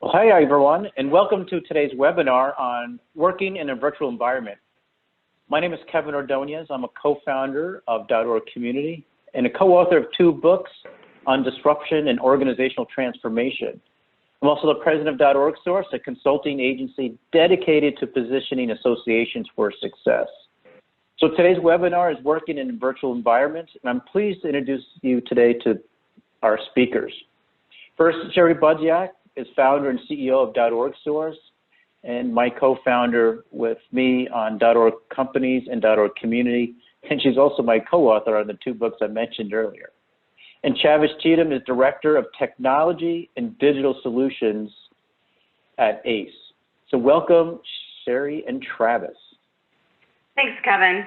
Well, hi everyone, and welcome to today's webinar on working in a virtual environment. My name is Kevin Ordonez. I'm a co-founder of .org Community and a co-author of 2 books on disruption and organizational transformation. I'm also the president of orgSource, a consulting agency dedicated to positioning associations for success. So today's webinar is working in virtual environments, and I'm pleased to introduce you today to our speakers. First, Sherry Budziak is founder and CEO of orgSource, and my co-founder with me on .org Companies and .org Community, and she's also my co-author on the 2 books I mentioned earlier. And Travis Cheatham is Director of Technology and Digital Solutions at AACE. So welcome, Sherry and Travis. Thanks, Kevin.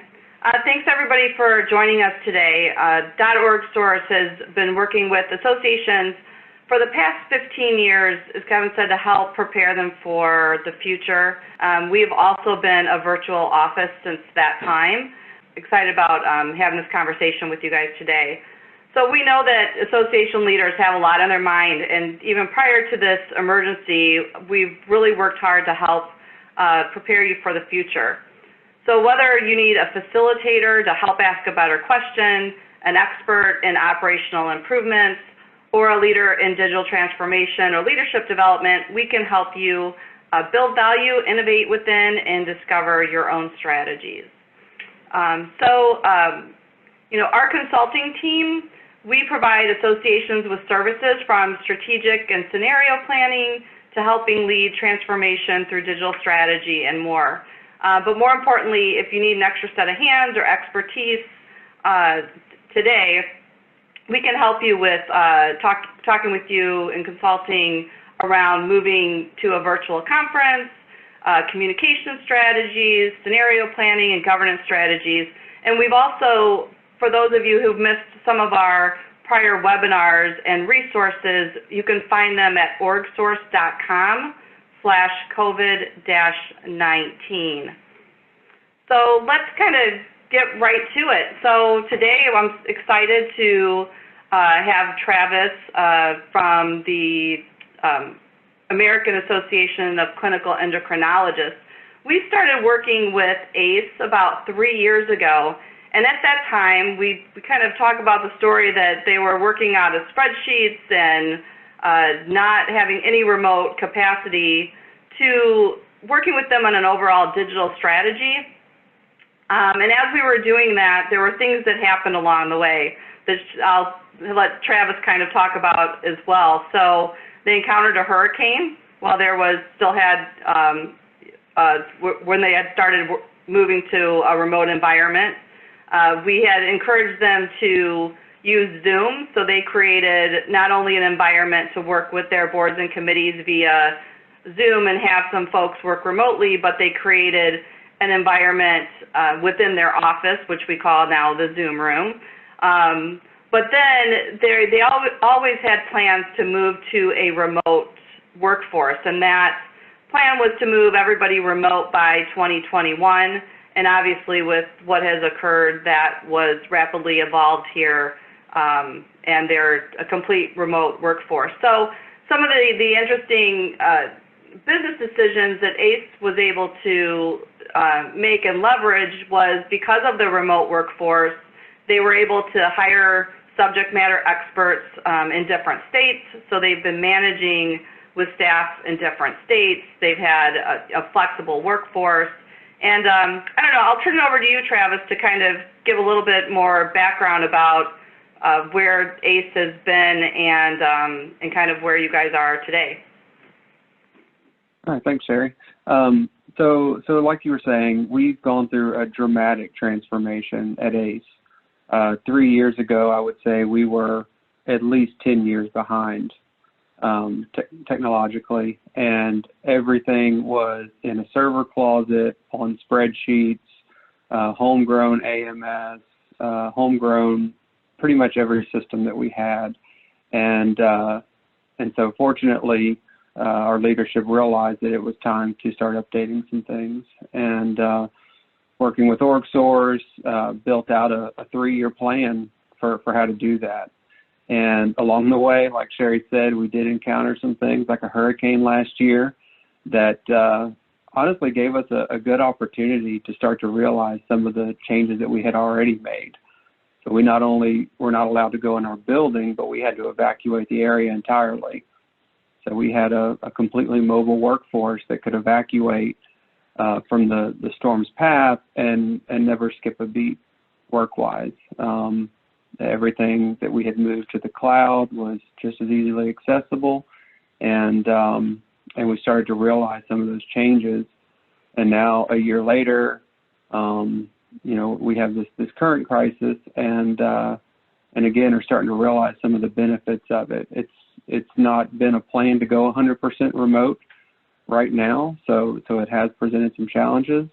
Thanks, everybody, for joining us today. orgSource has been working with associations for the past 15 years, as Kevin said, to help prepare them for the future. We've also been a virtual office since that time. Excited about having this conversation with you guys today. So we know that association leaders have a lot on their mind, and even prior to this emergency, we've really worked hard to help prepare you for the future. So whether you need a facilitator to help ask a better question, an expert in operational improvements, or a leader in digital transformation or leadership development, we can help you build value, innovate within, and discover your own strategies. Our consulting team, we provide associations with services from strategic and scenario planning to helping lead transformation through digital strategy and more. But more importantly, if you need an extra set of hands or expertise today, we can help you with talking with you and consulting around moving to a virtual conference, communication strategies, scenario planning, and governance strategies. And we've also, for those of you who've missed some of our prior webinars and resources, you can find them at orgsource.com/COVID-19. So let's kind of get right to it. So today I'm excited to have Travis from the American Association of Clinical Endocrinologists. We started working with AACE about 3 years ago, and at that time we kind of talk about the story that they were working out of spreadsheets and not having any remote capacity to working with them on an overall digital strategy. And as we were doing that, there were things that happened along the way that I'll let Travis kind of talk about as well. So they encountered a hurricane while there was when they had started moving to a remote environment. We had encouraged them to use Zoom, so they created not only an environment to work with their boards and committees via Zoom and have some folks work remotely, but they created an environment within their office, which we call now the Zoom room. But then they always had plans to move to a remote workforce, and that plan was to move everybody remote by 2021. And obviously with what has occurred, that was rapidly evolved here, and they're a complete remote workforce. So some of the interesting business decisions that AACE was able to make and leverage was because of the remote workforce, they were able to hire subject matter experts in different states. So they've been managing with staff in different states. They've had a flexible workforce. And I don't know, I'll turn it over to you, Travis, to kind of give a little bit more background about where AACE has been and kind of where you guys are today. All right, thanks, Sherry. So like you were saying, we've gone through a dramatic transformation at AACE. 3 years ago, I would say we were at least 10 years behind technologically, and everything was in a server closet, on spreadsheets, homegrown AMS, homegrown pretty much every system that we had. And so fortunately, our leadership realized that it was time to start updating some things. And working with orgSource, built out a 3-year plan for how to do that. And along the way, like Sherry said, we did encounter some things like a hurricane last year that honestly gave us a good opportunity to start to realize some of the changes that we had already made. So we not only were not allowed to go in our building, but we had to evacuate the area entirely. So we had a completely mobile workforce that could evacuate from the storm's path and never skip a beat work-wise. Everything that we had moved to the cloud was just as easily accessible, and we started to realize some of those changes. And now, a year later, we have this current crisis, and again, are starting to realize some of the benefits of it. It's not been a plan to go 100% remote right now, so it has presented some challenges,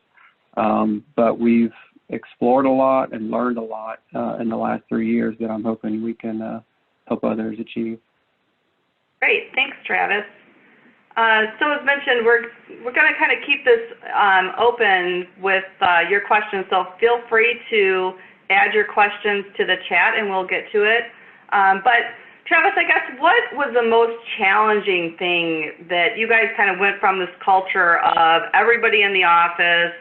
but we've explored a lot and learned a lot in the last 3 years that I'm hoping we can help others achieve. Great, thanks, Travis. So as mentioned, we're going to kind of keep this open with your questions, so feel free to add your questions to the chat and we'll get to it. But Travis, I guess, what was the most challenging thing that you guys kind of went from this culture of everybody in the office,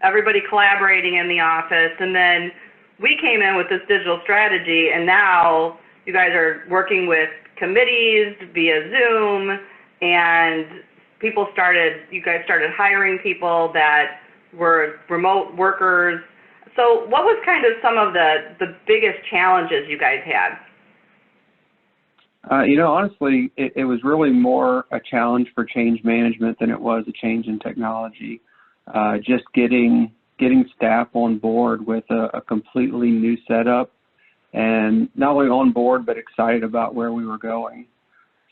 everybody collaborating in the office, and then we came in with this digital strategy, and now you guys are working with committees via Zoom, and you guys started hiring people that were remote workers. So what was kind of some of the biggest challenges you guys had? Honestly, it was really more a challenge for change management than it was a change in technology. Just getting staff on board with a completely new setup, and not only on board, but excited about where we were going.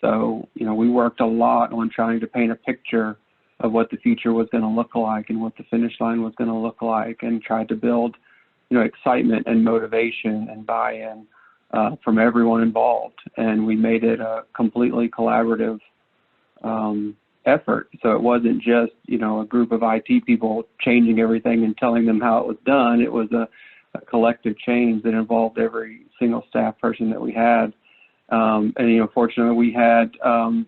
So, we worked a lot on trying to paint a picture of what the future was going to look like and what the finish line was going to look like, and tried to build, excitement and motivation and buy-in from everyone involved. And we made it a completely collaborative effort. So it wasn't just, a group of IT people changing everything and telling them how it was done. It was a collective change that involved every single staff person that we had. And fortunately, we had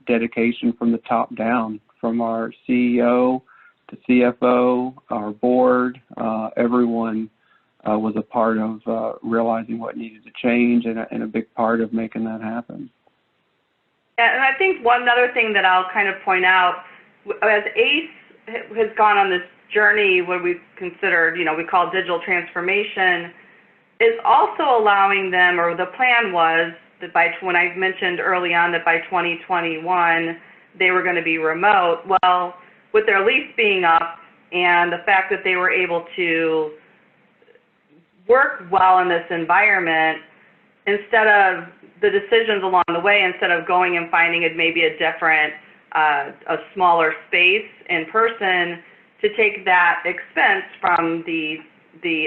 dedication from the top down, from our CEO to CFO, our board. Everyone was a part of realizing what needed to change, and a big part of making that happen. Yeah, and I think one other thing that I'll kind of point out, as AACE has gone on this journey, what we've considered, we call digital transformation, is also allowing them, or the plan was that when I mentioned early on that by 2021 they were going to be remote. Well, with their lease being up and the fact that they were able to work well in this environment, instead of the decisions along the way, instead of going and finding it maybe a different, a smaller space in person, to take that expense from the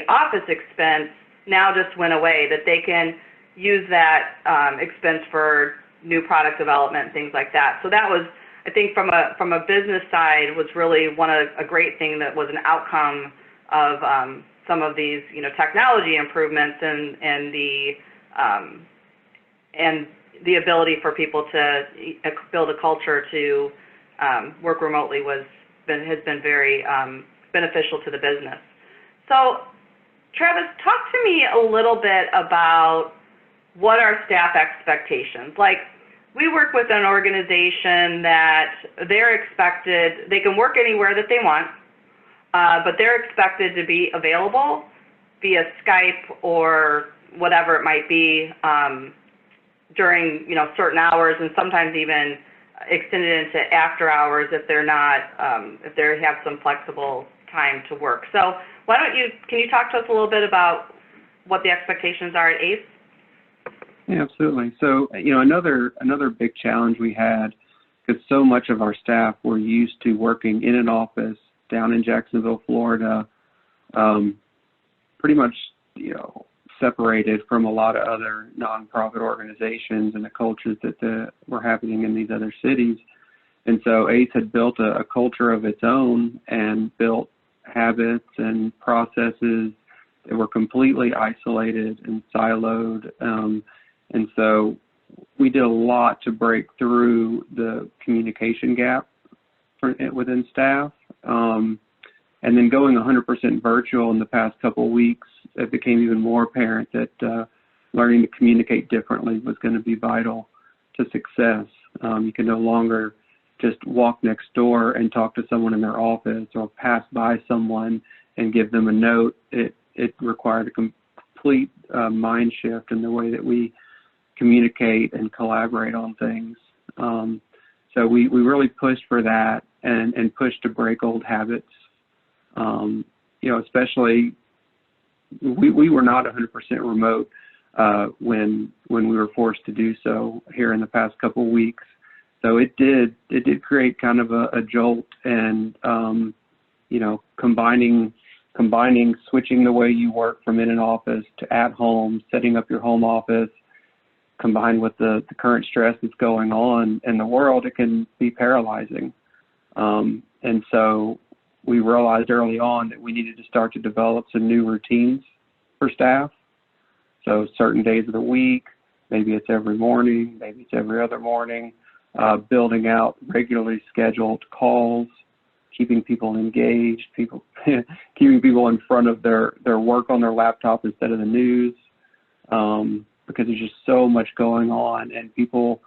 office expense now just went away, that they can use that expense for new product development, things like that. So that was, I think, from a business side, was really a great thing that was an outcome of some of these, technology improvements and the ability for people to build a culture to work remotely has been very beneficial to the business. So, Travis, talk to me a little bit about what are staff expectations. Like, we work with an organization that they can work anywhere that they want, but they're expected to be available via Skype or whatever it might be during certain hours, and sometimes even extended into after hours if they're not if they have some flexible time to work. So can you talk to us a little bit about what the expectations are at AACE? Yeah, absolutely. So, another big challenge we had, because so much of our staff were used to working in an office down in Jacksonville, Florida, pretty much, separated from a lot of other nonprofit organizations and the cultures that were happening in these other cities. And so AACE had built a culture of its own and built habits and processes that were completely isolated and siloed. And so we did a lot to break through the communication gap within staff. And then going 100% virtual in the past couple of weeks, it became even more apparent that learning to communicate differently was going to be vital to success. You can no longer just walk next door and talk to someone in their office or pass by someone and give them a note. It required a complete mind shift in the way that we communicate and collaborate on things. So we really pushed for that and pushed to break old habits. Especially we were not 100% remote when we were forced to do so here in the past couple of weeks. So it did create kind of a jolt, and combining switching the way you work from in an office to at home, setting up your home office, combined with the current stress that's going on in the world, it can be paralyzing. And so we realized early on that we needed to start to develop some new routines for staff. So certain days of the week, maybe it's every morning, maybe it's every other morning, building out regularly scheduled calls, keeping people engaged, keeping people in front of their work on their laptop instead of the news, because there's just so much going on, and people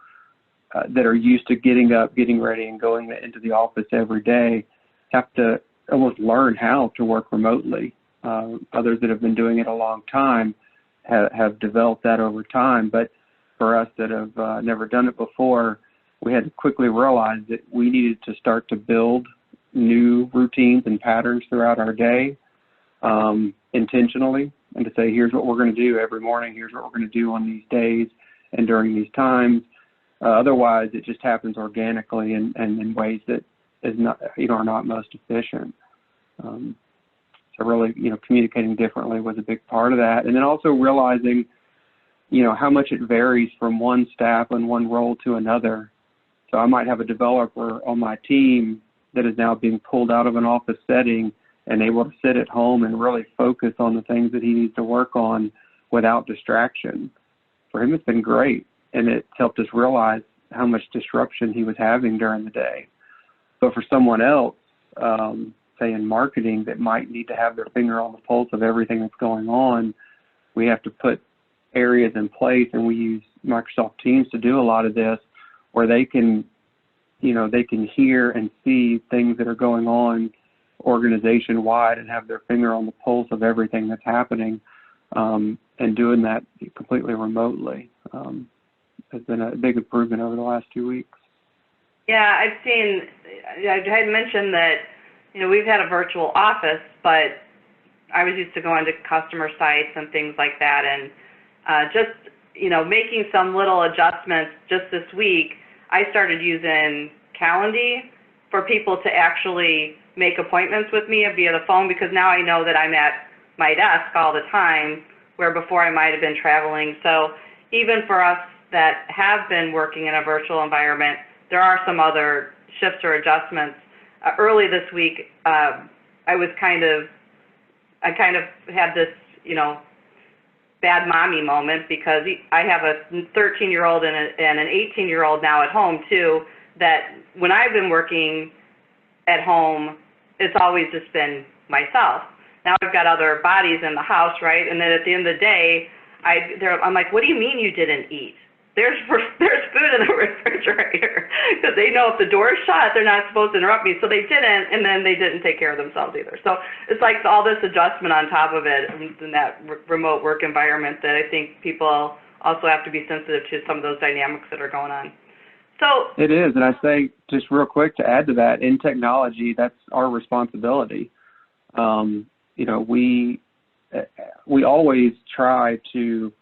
that are used to getting up, getting ready, and going into the office every day have to almost learn how to work remotely. Others that have been doing it a long time have developed that over time, but for us that have never done it before, we had to quickly realize that we needed to start to build new routines and patterns throughout our day intentionally, and to say, here's what we're going to do every morning, here's what we're going to do on these days and during these times. Otherwise, it just happens organically and in ways that is not, are not most efficient. So really, communicating differently was a big part of that. And then also realizing, how much it varies from one staff and one role to another. So I might have a developer on my team that is now being pulled out of an office setting and able to sit at home and really focus on the things that he needs to work on without distraction. For him, it's been great, and it's helped us realize how much disruption he was having during the day. But for someone else, say in marketing, that might need to have their finger on the pulse of everything that's going on, we have to put areas in place, and we use Microsoft Teams to do a lot of this, where they can, they can hear and see things that are going on organization-wide and have their finger on the pulse of everything that's happening, and doing that completely remotely has been a big improvement over the last 2 weeks. Yeah, I had mentioned that, we've had a virtual office, but I was used to going to customer sites and things like that, and just, making some little adjustments just this week. I started using Calendly for people to actually make appointments with me via the phone, because now I know that I'm at my desk all the time, where before I might have been traveling. So even for us that have been working in a virtual environment, there are some other shifts or adjustments. Early this week, I kind of had this, bad mommy moment, because I have a 13-year-old and an 18-year-old now at home too, that when I've been working at home, it's always just been myself. Now I've got other bodies in the house, right? And then at the end of the day, I'm like, what do you mean you didn't eat? There's food in the refrigerator, because they know if the door is shut, they're not supposed to interrupt me. So they didn't, and then they didn't take care of themselves either. So it's like all this adjustment on top of it in that remote work environment that I think people also have to be sensitive to some of those dynamics that are going on. So it is, and I say just real quick to add to that, in technology, that's our responsibility. We always try to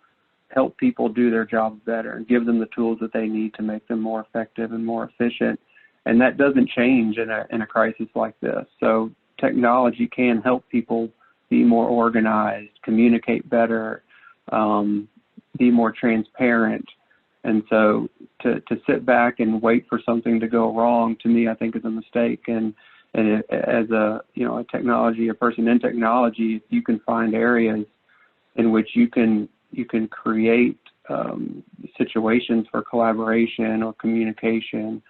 help people do their jobs better and give them the tools that they need to make them more effective and more efficient. And that doesn't change in a crisis like this. So technology can help people be more organized, communicate better, be more transparent. And so to sit back and wait for something to go wrong, to me, I think is a mistake. And as a person in technology, you can find areas in which you can create situations for collaboration or communication.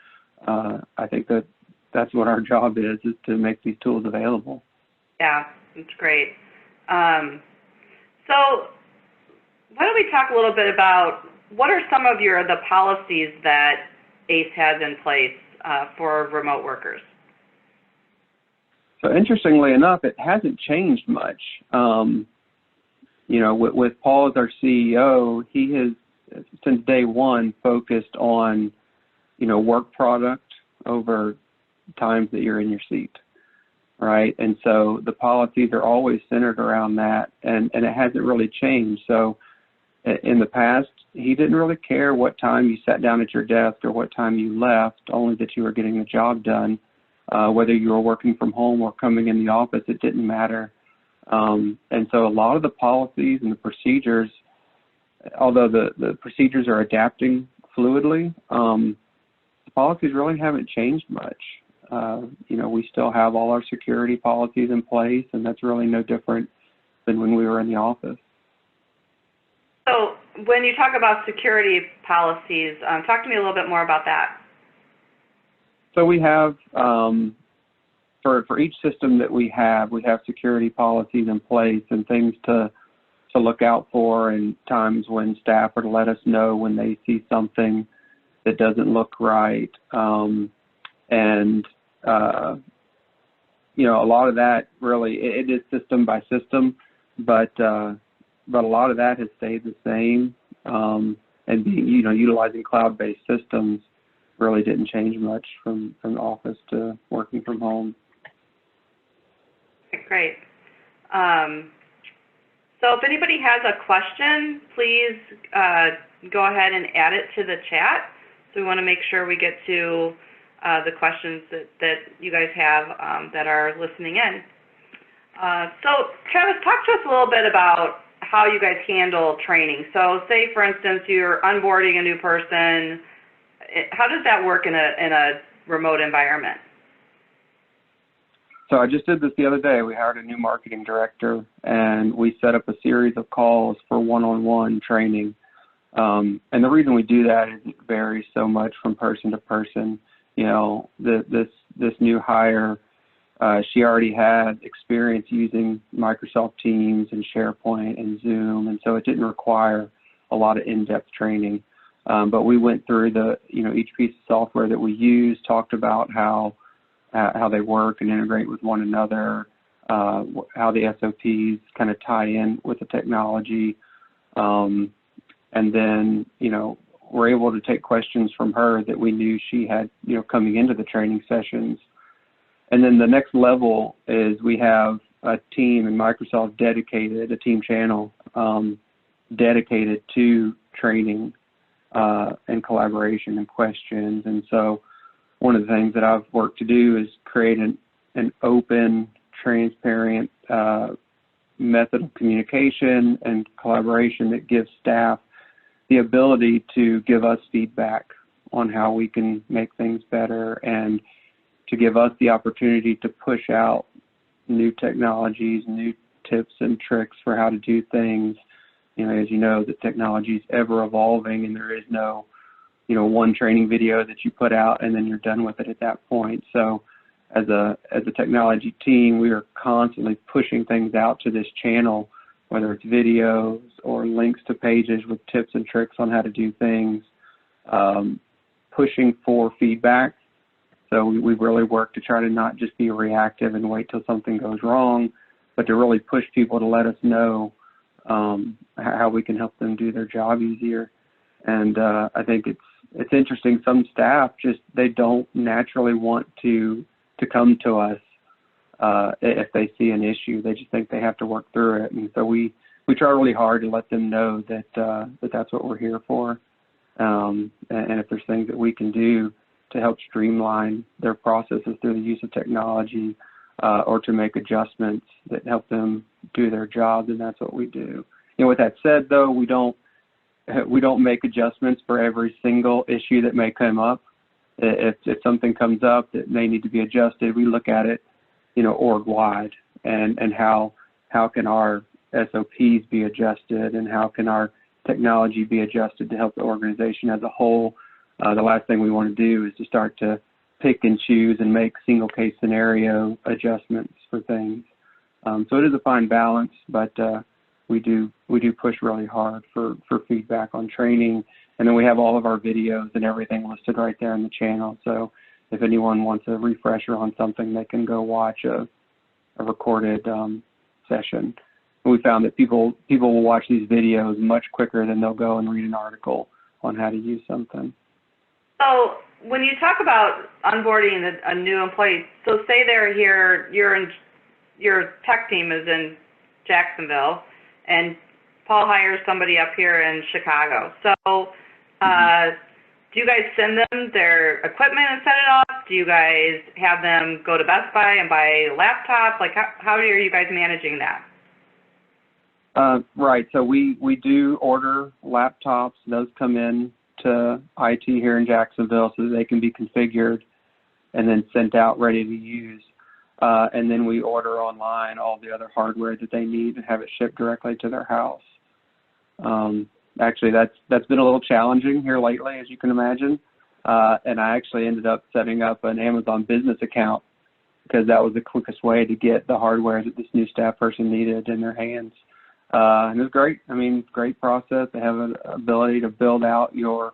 I think that's what our job is to make these tools available. Yeah, that's great. So why don't we talk a little bit about what are some of the policies that AACE has in place for remote workers? So interestingly enough, it hasn't changed much. With Paul as our CEO, he has, since day one, focused on, work product over times that you're in your seat, right? And so the policies are always centered around that, and it hasn't really changed. So in the past, he didn't really care what time you sat down at your desk or what time you left, only that you were getting the job done. Whether you were working from home or coming in the office, it didn't matter. And so a lot of the policies and the procedures, although the procedures are adapting fluidly, the policies really haven't changed much. We still have all our security policies in place, and that's really no different than when we were in the office. So when you talk about security policies, talk to me a little bit more about that. So we have, for each system that we have security policies in place and things to look out for, and times when staff are to let us know when they see something that doesn't look right. A lot of that really, it is system by system, but a lot of that has stayed the same. And being, utilizing cloud-based systems really didn't change much from the office to working from home. Great. So if anybody has a question, please go ahead and add it to the chat. So we want to make sure we get to the questions that you guys have that are listening in. So Travis, talk to us a little bit about how you guys handle training. So say, for instance, you're onboarding a new person. How does that work in a remote environment? So I just did this the other day. We hired a new marketing director, and we set up a series of calls for one-on-one training. And the reason we do that is it varies so much from person to person. This new hire, she already had experience using Microsoft Teams and SharePoint and Zoom, and so it didn't require a lot of in-depth training. But we went through each piece of software that we use, talked about how they work and integrate with one another, how the SOPs kind of tie in with the technology. And then, we're able to take questions from her that we knew she had, coming into the training sessions. And then the next level is we have a team in Microsoft dedicated, a team channel dedicated to training and collaboration and questions. And so one of the things that I've worked to do is create an open, transparent method of communication and collaboration that gives staff the ability to give us feedback on how we can make things better, and to give us the opportunity to push out new technologies, new tips and tricks for how to do things. As you know, the technology is ever evolving, and there is no one training video that you put out and then you're done with it at that point. So as a technology team, we are constantly pushing things out to this channel, whether it's videos or links to pages with tips and tricks on how to do things, pushing for feedback. So we really work to try to not just be reactive and wait till something goes wrong, but to really push people to let us know how we can help them do their job easier. And I think it's interesting. Some staff they don't naturally want to come to us if they see an issue. They just think they have to work through it. And so we try really hard to let them know that that's what we're here for. And if there's things that we can do to help streamline their processes through the use of technology, or to make adjustments that help them do their job, then that's what we do. With that said, though, we don't make adjustments for every single issue that may come up. If something comes up that may need to be adjusted, we look at it, org-wide, and how can our SOPs be adjusted, and how can our technology be adjusted to help the organization as a whole. The last thing we want to do is to start to pick and choose and make single case scenario adjustments for things. So it is a fine balance, but we do push really hard for feedback on training. And then we have all of our videos and everything listed right there in the channel. So if anyone wants a refresher on something, they can go watch a recorded session. And we found that people will watch these videos much quicker than they'll go and read an article on how to use something. So when you talk about onboarding a new employee, so say they're here, your tech team is in Jacksonville, and Paul hires somebody up here in Chicago. So do you guys send them their equipment and set it up? Do you guys have them go to Best Buy and buy a laptop? Like, how are you guys managing that? Right. So we do order laptops. Those come in to IT here in Jacksonville so that they can be configured and then sent out ready to use. And then we order online all the other hardware that they need and have it shipped directly to their house. Actually, that's been a little challenging here lately, as you can imagine. And I actually ended up setting up an Amazon business account because that was the quickest way to get the hardware that this new staff person needed in their hands. And it was great. I mean, great process. They have an ability to build out your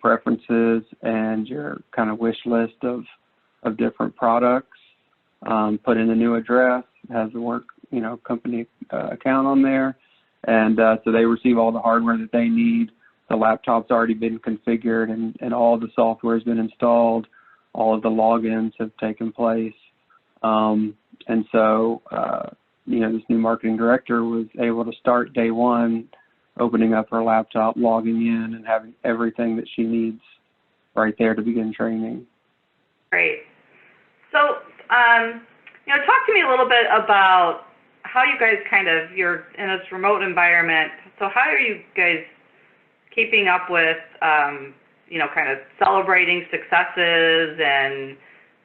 preferences and your kind of wish list of different products. Put in the new address, has the work, company account on there. And so they receive all the hardware that they need. The laptop's already been configured and all of the software has been installed. All of the logins have taken place. And so, this new marketing director was able to start day one, opening up her laptop, logging in, and having everything that she needs right there to begin training. Great. So, talk to me a little bit about how you guys you're in this remote environment. So how are you guys keeping up with, celebrating successes? And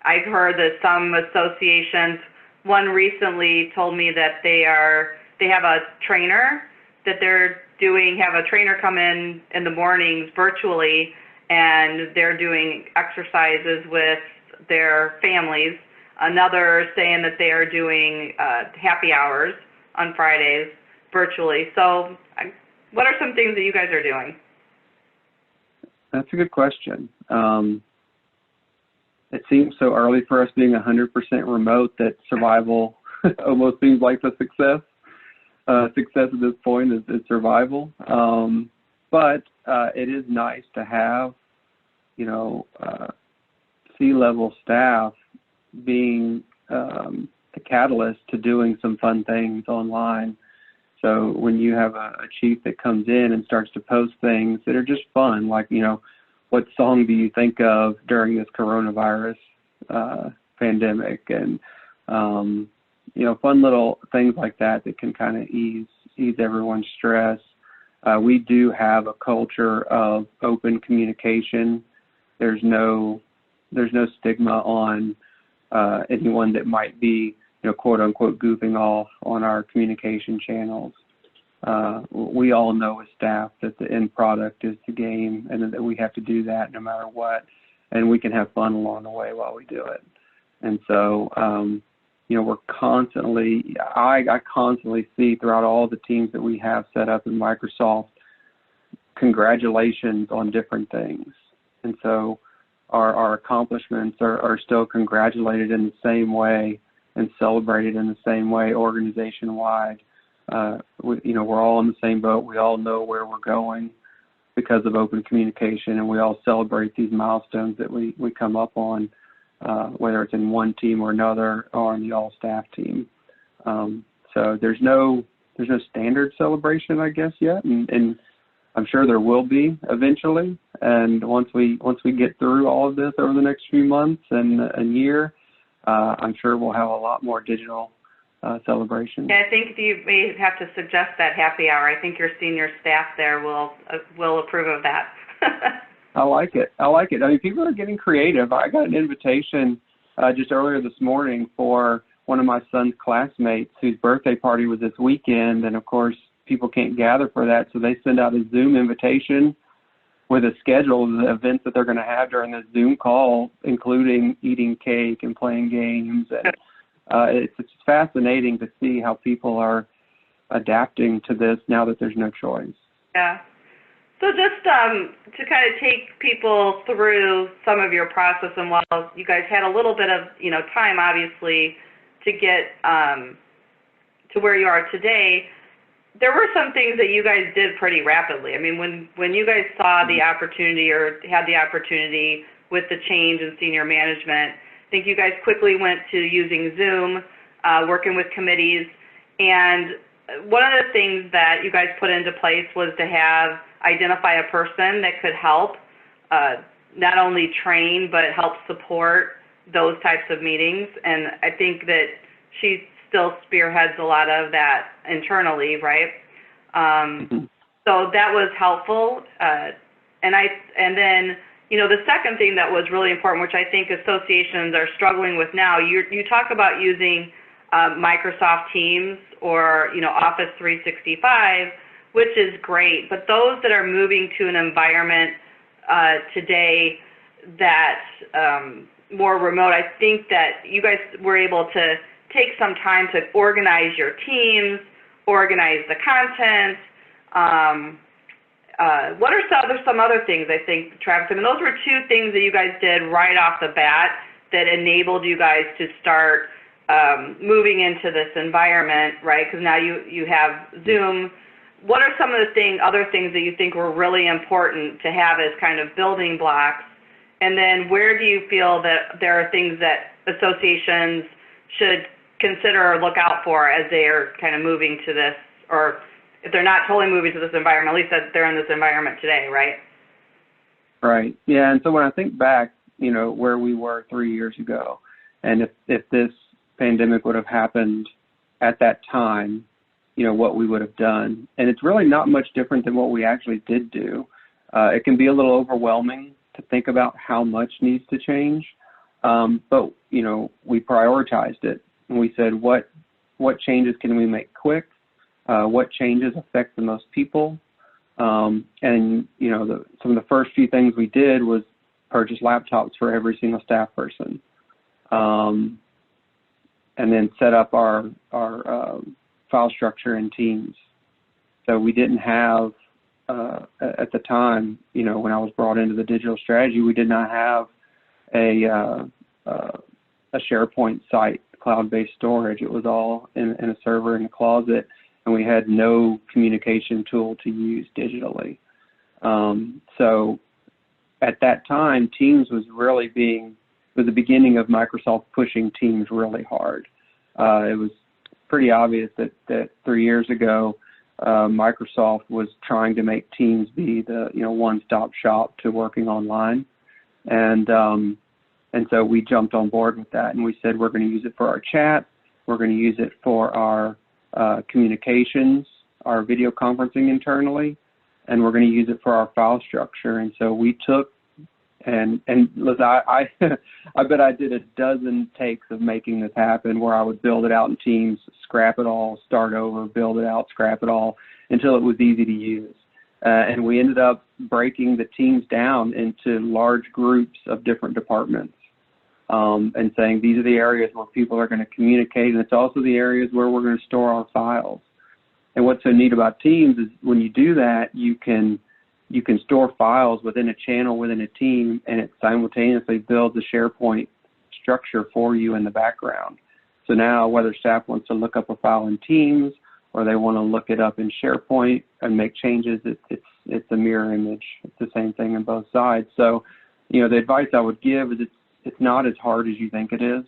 I've heard that some associations, one recently told me that they have a trainer that have a trainer come in the mornings virtually, and they're doing exercises with their families. Another saying that they are doing happy hours on Fridays virtually. So what are some things that you guys are doing? That's a good question. It seems so early for us being 100% remote that survival almost seems like the success. Success at this point is survival. But it is nice to have, C-level staff being the catalyst to doing some fun things online. So when you have a chief that comes in and starts to post things that are just fun, like, what song do you think of during this coronavirus pandemic? And, fun little things like that can kind of ease everyone's stress. We do have a culture of open communication. There's no stigma on anyone that might be, quote unquote, goofing off on our communication channels. We all know as staff that the end product is the game and that we have to do that no matter what. And we can have fun along the way while we do it. And so, we're constantly, I constantly see throughout all the teams that we have set up in Microsoft, congratulations on different things. And so our accomplishments are still congratulated in the same way and celebrated in the same way organization-wide. We're all in the same boat. We all know where we're going because of open communication, and we all celebrate these milestones that we come up on, whether it's in one team or another or on the all-staff team. So there's no standard celebration, I guess, yet, and I'm sure there will be eventually. And once we get through all of this over the next few months and a year, I'm sure we'll have a lot more digital celebrations. Yeah, I think you may have to suggest that happy hour. I think your senior staff there will approve of that. I like it. I mean, people are getting creative. I got an invitation just earlier this morning for one of my son's classmates whose birthday party was this weekend, and of course, people can't gather for that, so they send out a Zoom invitation with a schedule of the events that they're going to have during the Zoom call, including eating cake and playing games. And it's fascinating to see how people are adapting to this now that there's no choice. Yeah. So just to kind of take people through some of your process, and while you guys had a little bit of time, obviously, to get to where you are today, there were some things that you guys did pretty rapidly. I mean, when you guys saw the opportunity or had the opportunity with the change in senior management, I think you guys quickly went to using Zoom, working with committees, and one of the things that you guys put into place was to identify a person that could help not only train but help support those types of meetings. And I think that she still spearheads a lot of that internally, right? So that was helpful. And then the second thing that was really important, which I think associations are struggling with now, you talk about using Microsoft Teams or Office 365, which is great. But those that are moving to an environment today that's more remote, I think that you guys were able to take some time to organize your teams, organize the content. What are some other things, I think, Travis? I mean, those were two things that you guys did right off the bat that enabled you guys to start moving into this environment, right? Because now you have Zoom. What are some of the other things that you think were really important to have as kind of building blocks? And then where do you feel that there are things that associations should consider or look out for as they are kind of moving to this, or if they're not totally moving to this environment, at least that they're in this environment today, right? Right. Yeah. And so when I think back, where we were 3 years ago, and if this pandemic would have happened at that time, what we would have done. And it's really not much different than what we actually did do. It can be a little overwhelming to think about how much needs to change. But, we prioritized it. And we said, what changes can we make quick? What changes affect the most people? And, some of the first few things we did was purchase laptops for every single staff person. And then set up our file structure in Teams. So we didn't have, at the time, when I was brought into the digital strategy, we did not have a SharePoint site, cloud-based storage. It was all in a server in a closet, and we had no communication tool to use digitally. So at that time, Teams was really was the beginning of Microsoft pushing Teams really hard. It was pretty obvious that 3 years ago, Microsoft was trying to make Teams be the one-stop shop to working online, and so we jumped on board with that, and we said we're going to use it for our chat, we're going to use it for our communications, our video conferencing internally, and we're going to use it for our file structure. And so we took and listen, I bet I did a dozen takes of making this happen, where I would build it out in Teams, scrap it all, start over, build it out, scrap it all, until it was easy to use. And we ended up breaking the teams down into large groups of different departments, and saying these are the areas where people are going to communicate, and it's also the areas where we're going to store our files. And what's so neat about Teams is when you do that, you can store files within a channel, within a team, and it simultaneously builds a SharePoint structure for you in the background. So now whether staff wants to look up a file in Teams or they want to look it up in SharePoint and make changes, it's a mirror image. It's the same thing on both sides. So, the advice I would give is it's not as hard as you think it is.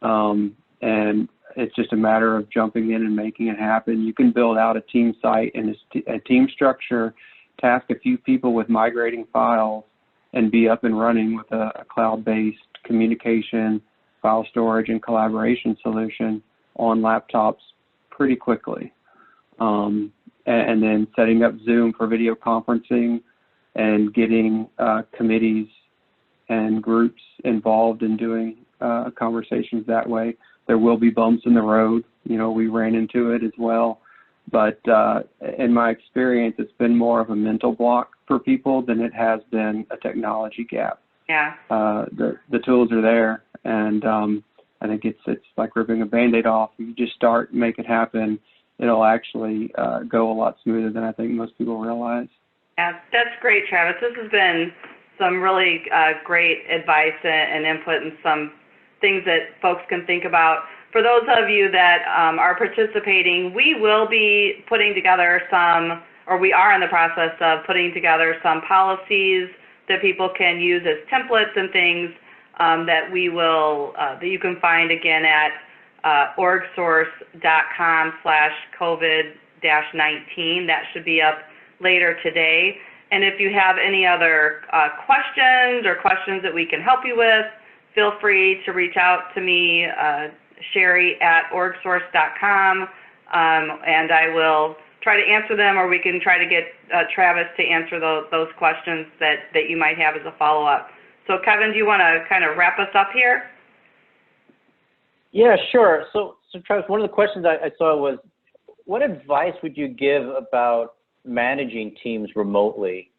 And it's just a matter of jumping in and making it happen. You can build out a team site and a team structure, task a few people with migrating files, and be up and running with a cloud-based communication, file storage, and collaboration solution on laptops pretty quickly. And then setting up Zoom for video conferencing and getting committees and groups involved in doing conversations that way. There will be bumps in the road. We ran into it as well. But in my experience, it's been more of a mental block for people than it has been a technology gap. Yeah. The tools are there, and I think it's like ripping a Band-Aid off. You just start, make it happen. It'll actually go a lot smoother than I think most people realize. Yeah, that's great, Travis. This has been some really great advice and input and some things that folks can think about. For those of you that are participating, we will be putting together some, or we are in the process of putting together some policies that people can use as templates and things that we will, that you can find again at orgSource.com/COVID-19. That should be up later today. And if you have any other questions or questions that we can help you with, feel free to reach out to me, Sherry at orgSource.com, and I will try to answer them, or we can try to get Travis to answer those questions that you might have as a follow-up. So Kevin, do you want to kind of wrap us up here? Yeah, sure. So Travis, one of the questions I saw was, what advice would you give about managing teams remotely?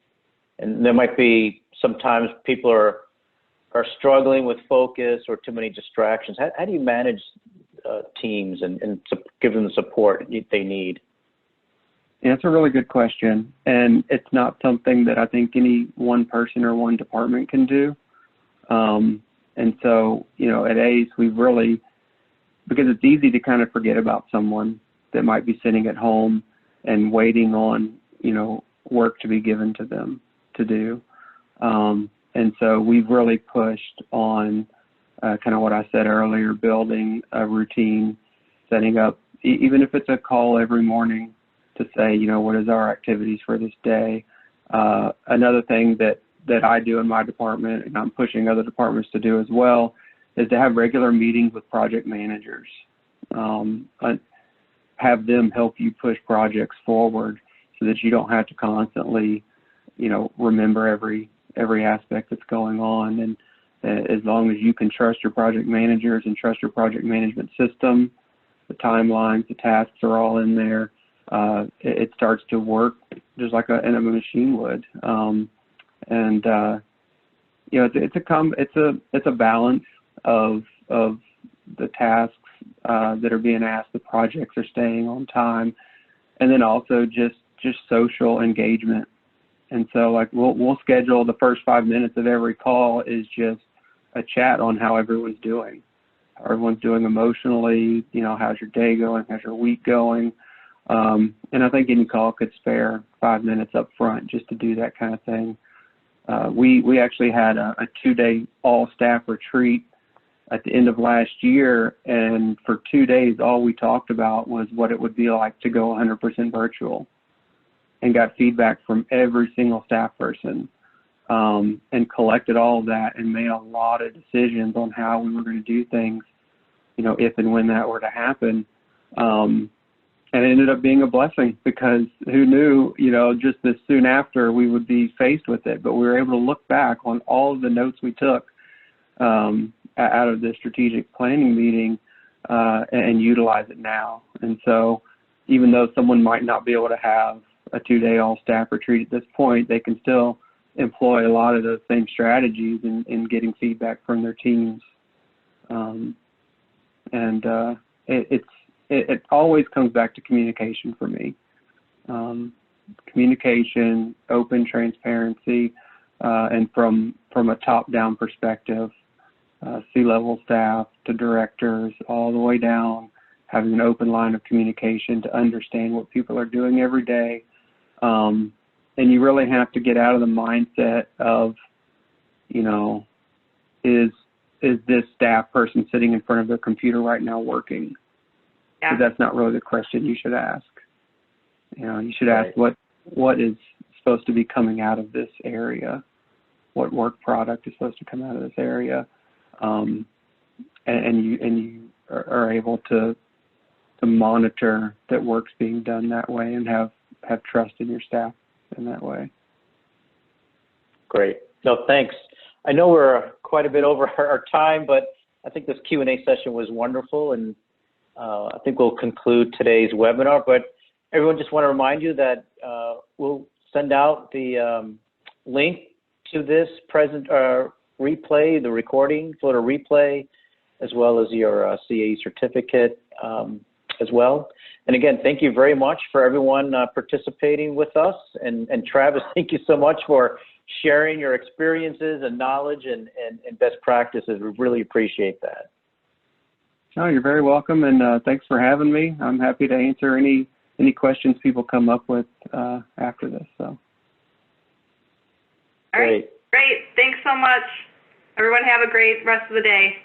And there might be sometimes people are struggling with focus or too many distractions. How do you manage teams and give them the support they need? Yeah, it's a really good question, and it's not something that I think any one person or one department can do. And so, at AACE, we've really, because it's easy to kind of forget about someone that might be sitting at home and waiting on, work to be given to them to do. And so we've really pushed on kind of what I said earlier, building a routine, setting up, even if it's a call every morning to say, what is our activities for this day? Another thing that I do in my department, and I'm pushing other departments to do as well, is to have regular meetings with project managers. Have them help you push projects forward so that you don't have to constantly, remember every aspect that's going on. And as long as you can trust your project managers and trust your project management system, the timelines, the tasks are all in there. It starts to work just like a machine would. It's a balance of the tasks that are being asked, the projects are staying on time, and then also just social engagement. And so, like, we'll schedule the first 5 minutes of every call is just a chat on how everyone's doing. How everyone's doing emotionally, how's your day going, how's your week going. And I think any call could spare 5 minutes up front just to do that kind of thing. We actually had a 2-day all-staff retreat at the end of last year, and for 2 days, all we talked about was what it would be like to go 100% virtual, and got feedback from every single staff person, and collected all of that and made a lot of decisions on how we were going to do things, if and when that were to happen. And it ended up being a blessing, because who knew, just this soon after we would be faced with it. But we were able to look back on all of the notes we took out of the strategic planning meeting and utilize it now. And so even though someone might not be able to have a 2-day all-staff retreat at this point, they can still employ a lot of those same strategies in getting feedback from their teams. It always comes back to communication for me. Communication, open transparency, and from a top-down perspective, C-level staff to directors, all the way down, having an open line of communication to understand what people are doing every day. And you really have to get out of the mindset of, is this staff person sitting in front of their computer right now working? Yeah. That's not really the question you should ask. You should ask what is supposed to be coming out of this area, what work product is supposed to come out of this area, and you are able to monitor that work's being done that way and have trust in your staff in that way. Great. No, thanks. I know we're quite a bit over our time, but I think this Q&A session was wonderful, and I think we'll conclude today's webinar. But everyone, just want to remind you that we'll send out the link to this replay, the recording, photo replay, as well as your CAE certificate as well. And again, thank you very much for everyone participating with us. And Travis, thank you so much for sharing your experiences and knowledge and best practices. We really appreciate that. Oh, you're very welcome, and thanks for having me. I'm happy to answer any questions people come up with after this. So. All right. Great. Thanks so much. Everyone have a great rest of the day.